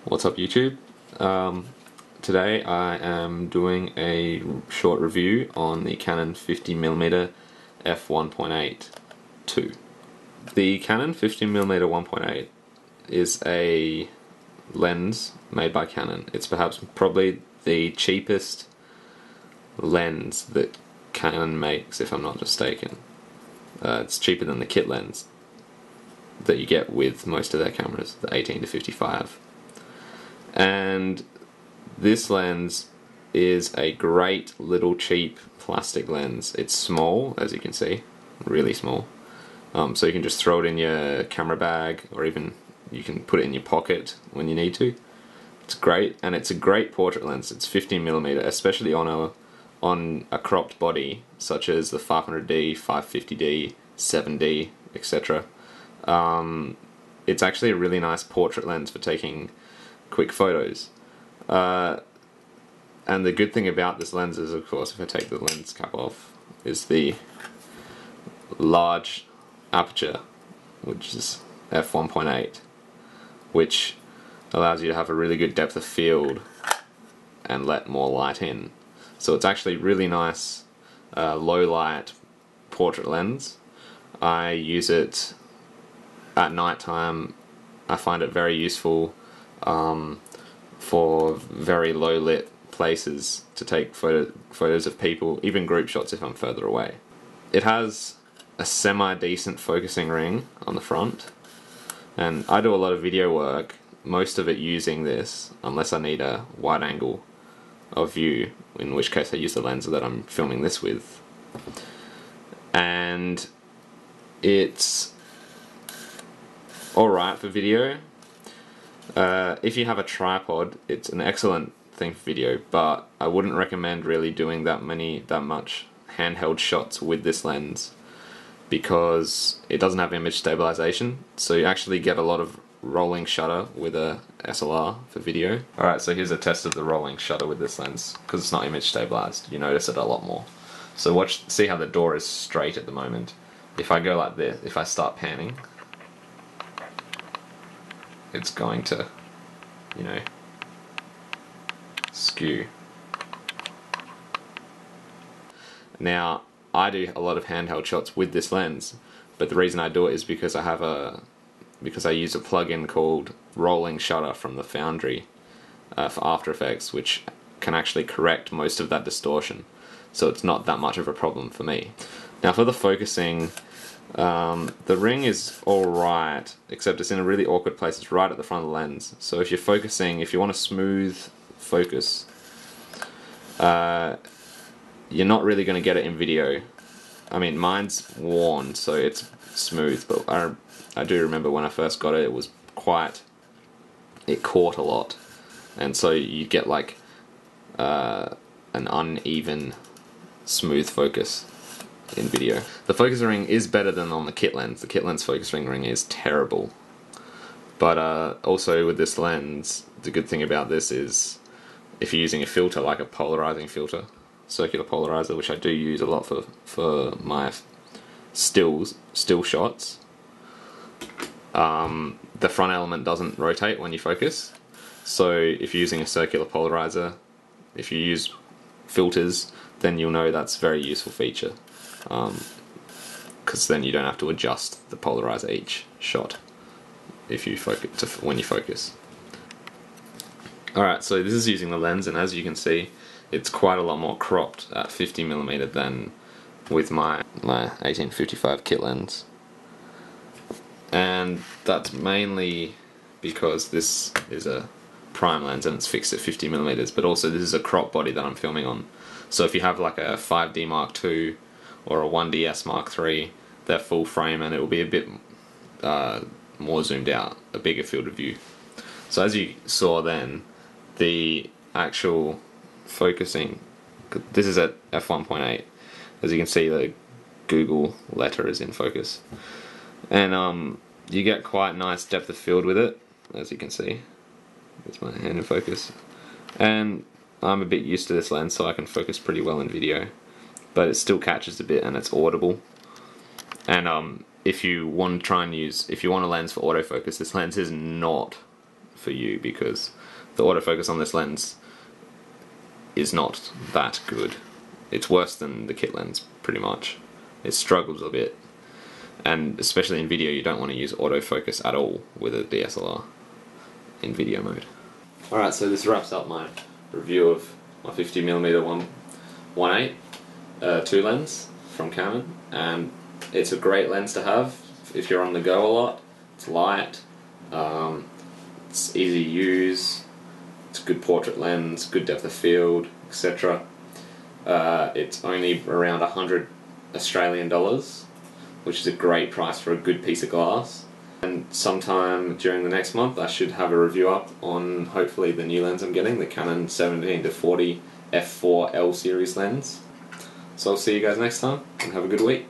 What's up YouTube? Today I am doing a short review on the Canon 50mm f1.8 II. The Canon 50mm 1.8 is a lens made by Canon. It's probably the cheapest lens that Canon makes, if I'm not mistaken. It's cheaper than the kit lens that you get with most of their cameras, the 18 to 55. And this lens is a great little cheap plastic lens. It's small, as you can see, really small. So you can just throw it in your camera bag, or even you can put it in your pocket when you need to. It's great, and it's a great portrait lens. It's 15mm, especially on a cropped body such as the 500D, 550D, 7D, etc. It's actually a really nice portrait lens for taking quick photos. And the good thing about this lens is, of course, if I take the lens cap off, is the large aperture, which is f1.8, which allows you to have a really good depth of field and let more light in. So it's actually really nice low light portrait lens. I use it at night time. I find it very useful for very low lit places to take photos of people, even group shots if I'm further away. It has a semi-decent focusing ring on the front, and I do a lot of video work, most of it using this, unless I need a wide angle of view, in which case I use the lens that I'm filming this with. And it's alright for video. If you have a tripod, it's an excellent thing for video, but I wouldn't recommend really doing that much handheld shots with this lens, because it doesn't have image stabilization, so you actually get a lot of rolling shutter with a SLR for video. Alright, so here's a test of the rolling shutter with this lens. Because it's not image stabilized, you notice it a lot more. So see how the door is straight at the moment. If I go like this, if I start panning, it's going to, skew. Now, I do a lot of handheld shots with this lens, but the reason I do it is because I use a plugin called Rolling Shutter from the Foundry for After Effects, which can actually correct most of that distortion, so it's not that much of a problem for me. Now for the focusing, the ring is alright, except it's in a really awkward place. It's right at the front of the lens, so if you're focusing, if you want a smooth focus, you're not really going to get it in video. I mean, mine's worn, so it's smooth, but I do remember when I first got it, it caught a lot, and so you get like an uneven, smooth focus in video. The focus ring is better than on the kit lens. The kit lens focus ring is terrible. But also with this lens, the good thing about this is if you're using a filter like a polarizing filter, circular polarizer, which I do use a lot for my still shots, the front element doesn't rotate when you focus. So if you're using a circular polarizer, if you use filters, then you'll know that's a very useful feature, because then you don't have to adjust the polarizer each shot when you focus. Alright, so this is using the lens, and as you can see, it's quite a lot more cropped at 50mm than with my 1855 kit lens. And that's mainly because this is a prime lens and it's fixed at 50mm, but also this is a crop body that I'm filming on. So if you have like a 5D Mark II or a 1DS Mark III, they're full frame and it will be a bit more zoomed out, a bigger field of view. So as you saw then, the actual focusing, this is at f1.8, as you can see the Google letter is in focus, and you get quite nice depth of field with it, as you can see. There's my hand in focus, and I'm a bit used to this lens, so I can focus pretty well in video, but it still catches a bit and it's audible. And if you want a lens for autofocus, this lens is not for you, because the autofocus on this lens is not that good. It's worse than the kit lens, pretty much. It struggles a bit, and especially in video you don't want to use autofocus at all with a DSLR in video mode. Alright, so this wraps up my review of my 50mm 1.8 2 lens from Canon, and it's a great lens to have if you're on the go a lot. It's light, it's easy to use, it's a good portrait lens, good depth of field, etc. It's only around 100 Australian dollars, which is a great price for a good piece of glass. And sometime during the next month I should have a review up on hopefully the new lens I'm getting, the Canon 17-40 f4 L series lens. So I'll see you guys next time, and have a good week.